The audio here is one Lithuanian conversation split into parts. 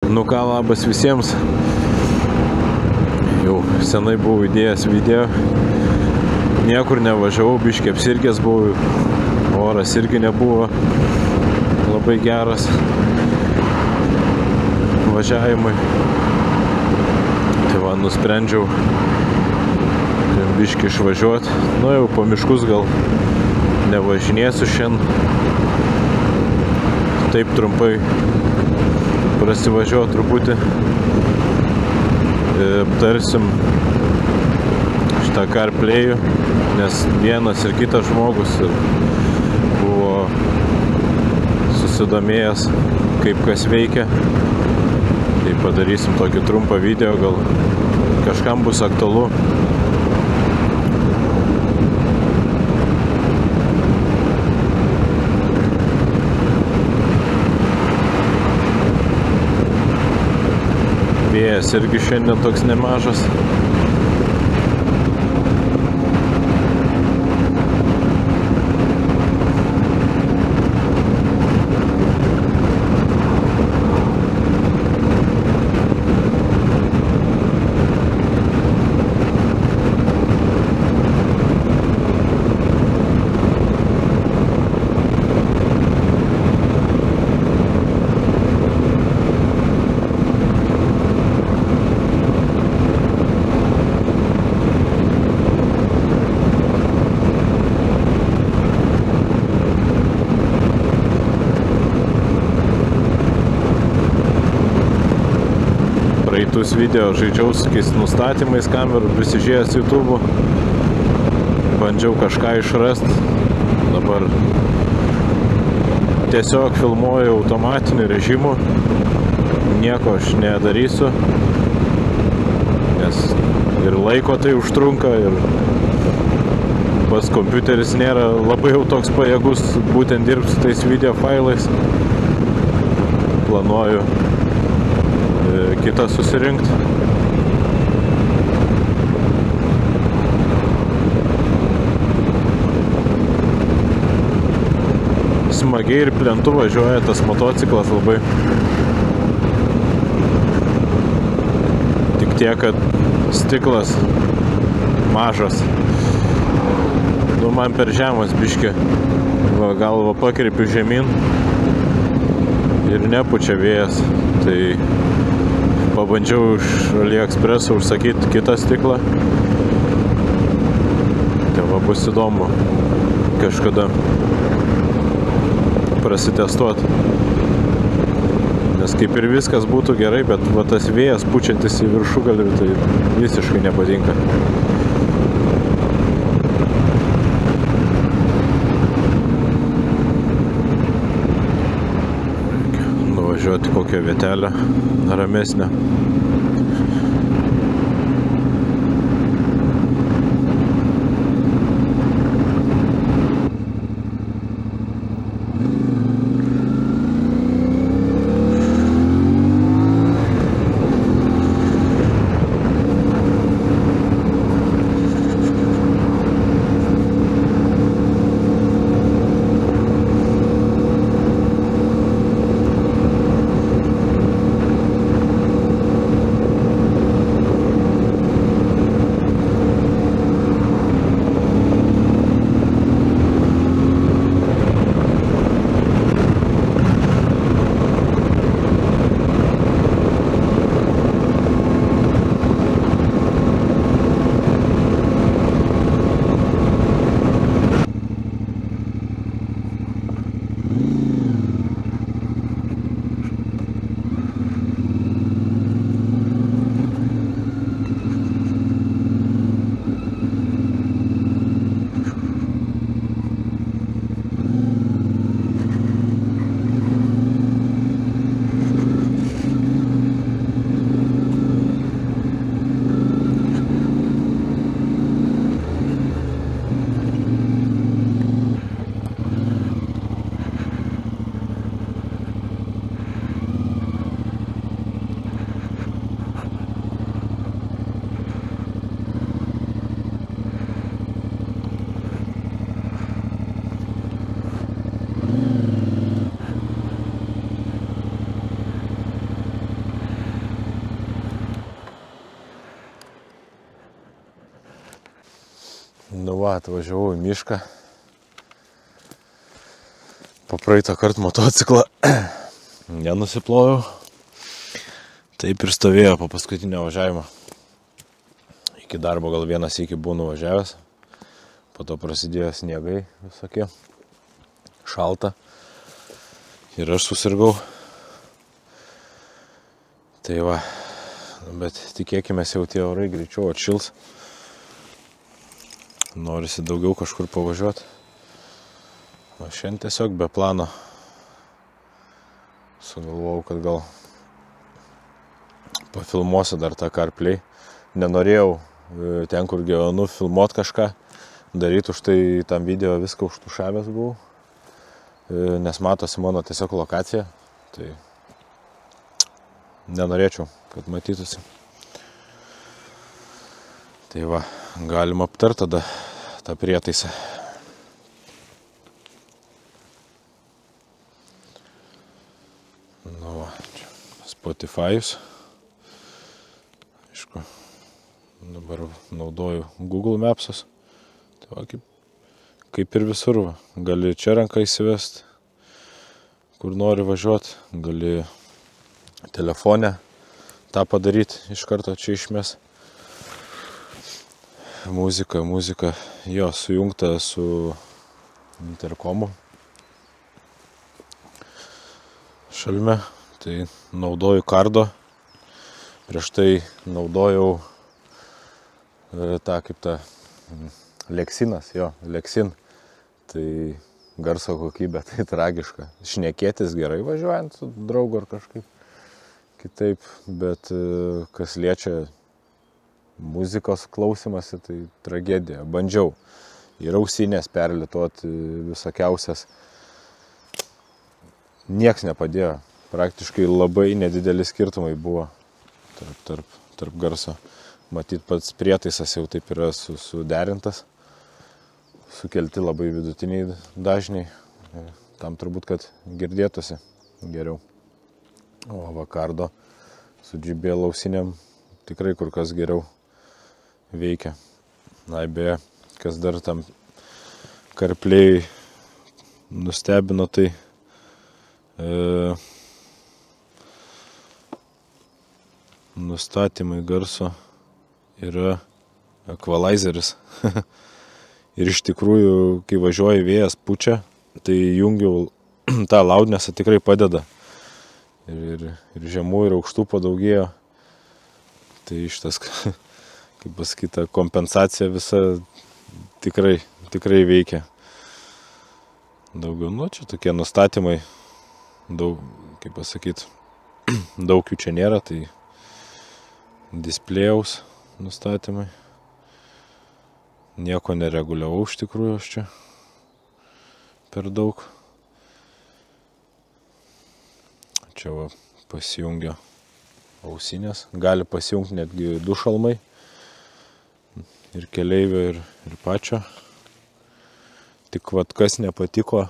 Nu ką, labas visiems. Jau senai buvau įdėjęs video. Niekur nevažiavau, biškį apsirgęs buvau. Oras irgi nebuvo labai geras važiavimui. Tai va, nusprendžiau biškį išvažiuoti. Nu jau po miškus gal nevažinėsiu šiandien. Taip trumpai prasivažiuoju truputį. Aptarsim šitą CarPlay'ų, nes vienas ir kitas žmogus buvo susidomėjęs, kaip kas veikia. Tai padarysim tokį trumpą video, gal kažkam bus aktualu. Vėjas irgi šiandien toks nemažas. Praeitus video žaidžiau su tokiais nustatymais kamerų, prisižiūrėjęs YouTube. Bandžiau kažką išrasti. Dabar tiesiog filmuoju automatiniu režimu. Nieko aš nedarysiu. Nes ir laiko tai užtrunka, ir pas kompiuteris nėra labai jau toks pajėgus būtent dirbti su tais video failais. Planuoju kitą susirinkti. Smagiai ir plentu važiuoja tas motociklas labai. Tik tiek, kad stiklas mažas. Nu, man per žemas biškį. Galvą pakreipiu žemyn ir nepučia vėjas. Tai pabandžiau iš AliExpreso užsakyti kitą stiklą. Tai va, bus įdomu kažkada prasitestuoti. Nes kaip ir viskas būtų gerai, bet va, tas vėjas pučiantis į viršugalvį, tai visiškai nepatinka. Nuvažiuoti kokią vietelę ramesnę. Nu va, atvažiavau į mišką. Po praeitą kartą motociklą nenusiplojau. Taip ir stovėjo po paskutinio važiavimo. Iki darbo gal vieną sykį buvau nuvažiavęs. Po to prasidėjo sniegai visokie. Šalta. Ir aš susirgau. Tai va, bet tikėkime, jau tie orai greičiau atšils. Norisi daugiau kažkur pavažiuoti. O šiandien tiesiog be plano sugalvojau, kad gal pafilmuosiu dar tą CarPlay. Nenorėjau ten, kur gyvenu, filmuoti kažką, daryti už tai tam video viską užtušavęs buvau, nes matosi mano tiesiog lokacija, tai nenorėčiau, kad matytųsi. Tai va, galim aptarti tada tą prietaisą. Nu va, čia Spotify'us. Aišku, dabar naudoju Google Maps'us. Tai va, kaip ir visur, va. Gali čia ranką įsivesti, kur nori važiuoti, gali telefone tą padaryti, iš karto čia išmes. Muzika, jo, sujungta su interkomu šalme, tai naudoju Kardo, prieš tai naudojau tą kaip tą Lexinas, jo, Lexin, tai garso kokybė, tai tragiška. Šnekėtis gerai važiuojant su draugu ar kažkaip kitaip, bet kas liečia muzikos klausimasi, tai tragedija. Bandžiau ir ausinės perlituoti visokiausias. Nieks nepadėjo. Praktiškai labai nedideli skirtumai buvo tarp garso. Matyt, pats prietaisas jau taip yra suderintas. Sukelti labai vidutiniai dažniai. Tam turbūt, kad girdėtųsi geriau. O va Kardo su JBL ausinėm tikrai kur kas geriau veikia. Na, beje, kas dar tam CarPlay nustebino, tai nustatymai garso yra equalizeris. Ir iš tikrųjų, kai važiuoji vėjas pučia, tai jungiau tą loudnessą, tikrai padeda. Ir žemų, ir aukštų padaugėjo. Tai šitas, kaip pasakyta, kompensacija visa tikrai veikia. Daugiau, nu, čia tokie nustatymai, daug, kaip pasakyti, daug jų čia nėra, tai displėjaus nustatymai. Nieko nereguliavau iš tikrųjų aš čia per daug. Čia va pasijungia ausinės. Gali pasijungti netgi du šalmai. Ir keleivio, ir pačio. Tik vat kas nepatiko,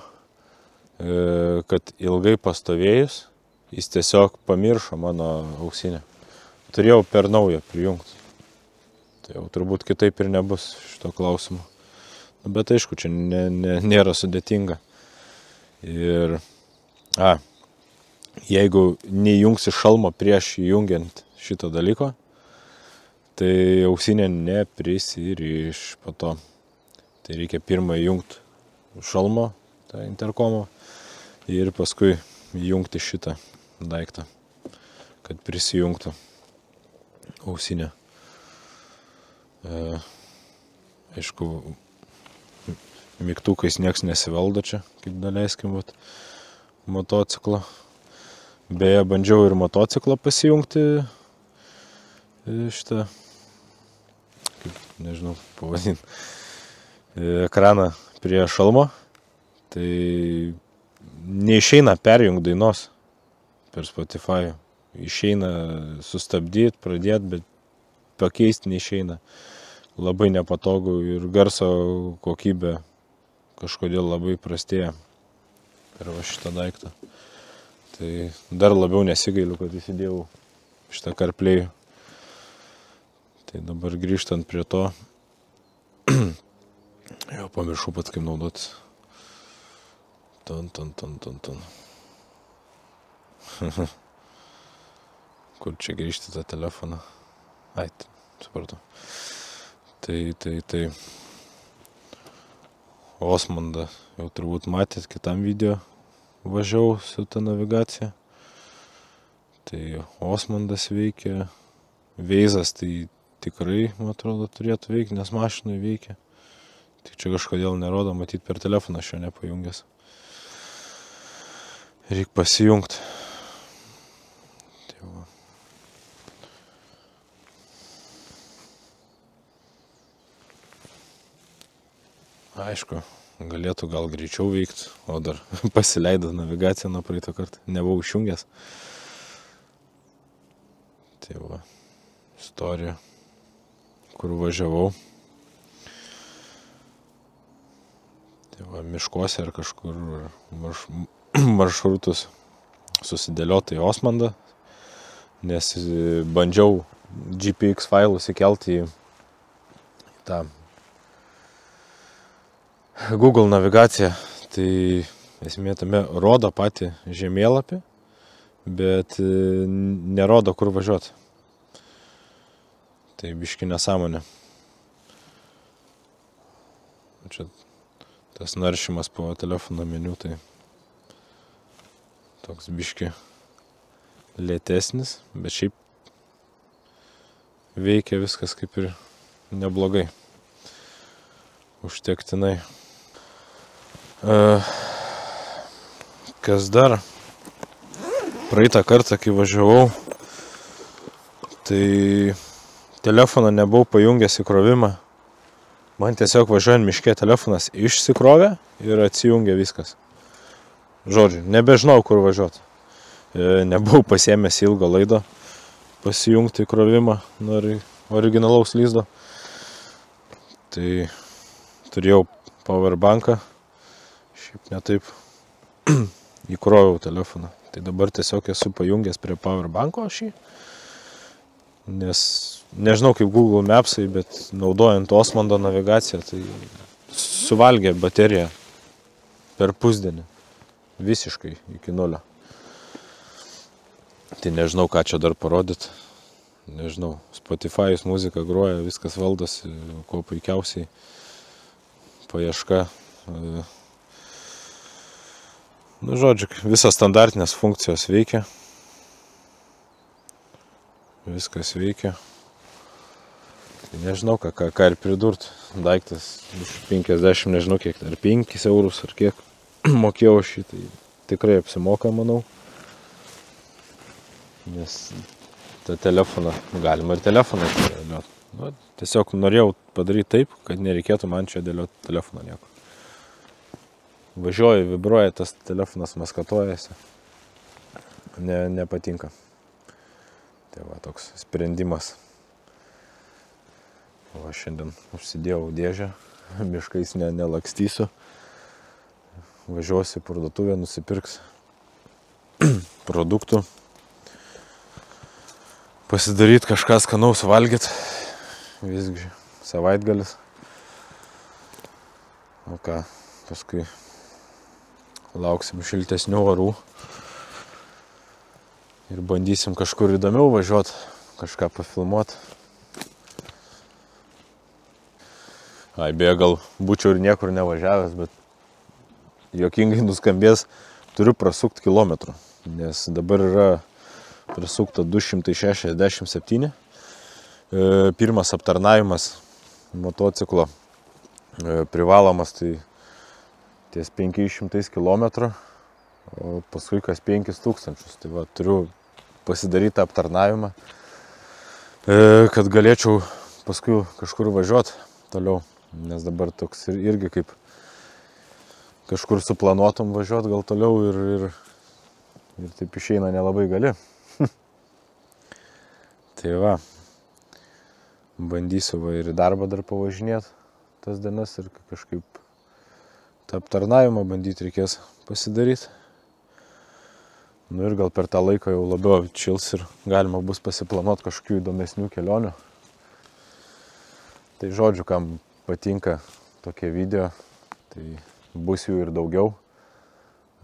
kad ilgai pastovėjus, jis tiesiog pamiršo mano ausinę. Turėjau per naują prijungti. Tai jau turbūt kitaip ir nebus šito klausimo. Bet aišku, čia nėra sudėtinga. Ir jeigu neįjungsi šalmo prieš įjungiant šito dalyko, tai ausinė neprisiriš po to. Tai reikia pirmą įjungti šalmo, tą interkomą, ir paskui įjungti šitą daiktą, kad prisijungtų ausinė. Aišku, mygtukais nieks nesivaldo čia, kaip daleiskim, motociklą. Beje, bandžiau ir motociklą pasijungti šitą, kaip, nežinau, pavadinti, ekraną prie šalmo. Tai neišeina perjungti dainos per Spotify. Išeina sustabdyti, pradėti, bet pakeisti neišeina. Labai nepatogu ir garso kokybė kažkodėl labai prastėja per šitą daiktą. Tai dar labiau nesigailiu, kad įsidėjau šitą CarPlay. Tai dabar grįžtant prie to, Jau pamiršau pats kaip naudotis. Ton. Kur čia grįžti tą telefoną? Ai, supratau. Tai. Osmondą jau turbūt matėt kitam video. Važiavau su ta navigacija. Tai Osmondas veikia. Veizas tai tikrai, man atrodo, turėtų veikti, nes mašinai veikia. Tik čia kažkodėl nerodo, matyt per telefoną aš jo nepajungęs. Reik pasijungt. Tai va. Aišku, galėtų gal greičiau veikti, o dar pasileido navigaciją nuo praeito kartą. Nebuvau išjungęs. Tai va, istorija, kur važiavau. Tai va, miškuose ar kažkur maršrutus susidėlioti į Osmondą, nes bandžiau GPX failus įkelti į tą Google navigaciją. Tai esmė tame rodo patį žemėlapį, bet nerodo, kur važiuoti. Tai biški nesąmonė. Čia tas naršymas po telefono meniu, tai toks biški lėtesnis, bet šiaip veikia viskas kaip ir neblogai. Užtektinai. Kas dar? Praeitą kartą, kai važiavau, tai telefoną nebuvau pajungęs į krovimą. Man tiesiog važiuojant miške telefonas išsikrovė ir atsijungė viskas. Žodžiu, nebežinau, kur važiuoti. Nebuvau pasiėmęs ilgo laido pasijungti į krovimą nuo originalaus lizdo. Tai turėjau powerbanką, šiaip netaip įkroviau telefoną. Tai dabar tiesiog esu pajungęs prie powerbanko šį, nes nežinau kaip Google Mapsai, bet naudojant Osmondo navigaciją, tai suvalgė bateriją per pusdienį, visiškai iki nulio. Tai nežinau, ką čia dar parodyti. Nežinau, Spotify'us muzika groja, viskas valdosi, kuo puikiausiai. Paieška. Nu, žodžiu, visas standartinės funkcijos veikia. Viskas veikia. Tai nežinau, ką ir pridurt. Daiktas iš 50, nežinau kiek, ar 5 eurus, ar kiek mokėjau šį. Tai tikrai apsimoka, manau. Nes tą telefoną, galima ir telefoną dėlioti. Nu, tiesiog norėjau padaryti taip, kad nereikėtų man čia dėlioti telefoną nieko. Važiuoju, vibruoja, tas telefonas maskatuojasi. Nepatinka. Tai va, toks sprendimas. O šiandien užsidėjau dėžę, miškais nelakstysiu. Važiuosiu į parduotuvę, nusipirks produktų. Pasidaryti kažką skanaus valgyt. Visgi savaitgalis. O ką, paskui lauksim šiltesnių orų. Ir bandysim kažkur įdomiau važiuoti, kažką pafilmuoti. Ai, beje, gal būčiau ir niekur nevažiavęs, bet juokingai nuskambės, turiu prasukti kilometrų. Nes dabar yra prasukta 267. Pirmas aptarnavimas motociklo privalomas tai ties 500 km, o paskui kas 5000. Tai va, turiu pasidaryti aptarnavimą, kad galėčiau paskui kažkur važiuoti toliau. Nes dabar toks irgi kaip kažkur suplanuotum važiuoti gal toliau ir taip išeina nelabai gali. Tai va, bandysiu va ir į darbą dar pavažinėti tas dienas ir kažkaip tą aptarnavimą bandyti reikės pasidaryti. Nu ir gal per tą laiką jau labiau atšils ir galima bus pasiplanuoti kažkokių įdomesnių kelionių. Tai žodžiu, kam patinka tokie video, tai bus jų ir daugiau.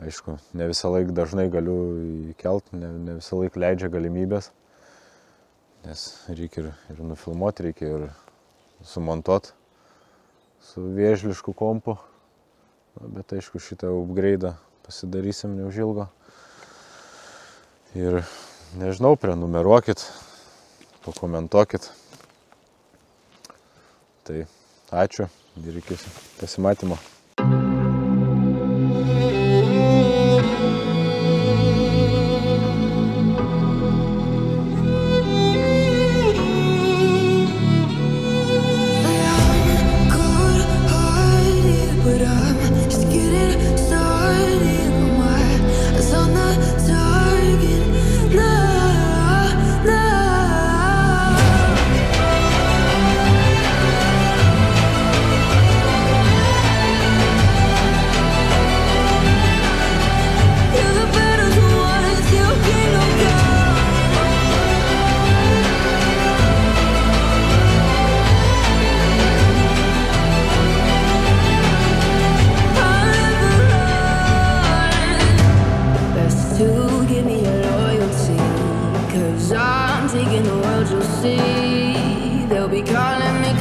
Aišku, ne visą laiką dažnai galiu įkelt, ne visą laiką leidžia galimybės, nes reikia ir nufilmuoti, reikia ir sumontuoti su vėžlišku kompu. Bet aišku, šitą upgrade'ą pasidarysim neužilgo. Ir nežinau, prenumeruokit, pakomentuokit. Tai ačiū ir iki pasimatymo. Taking the world, you'll see. They'll be calling me,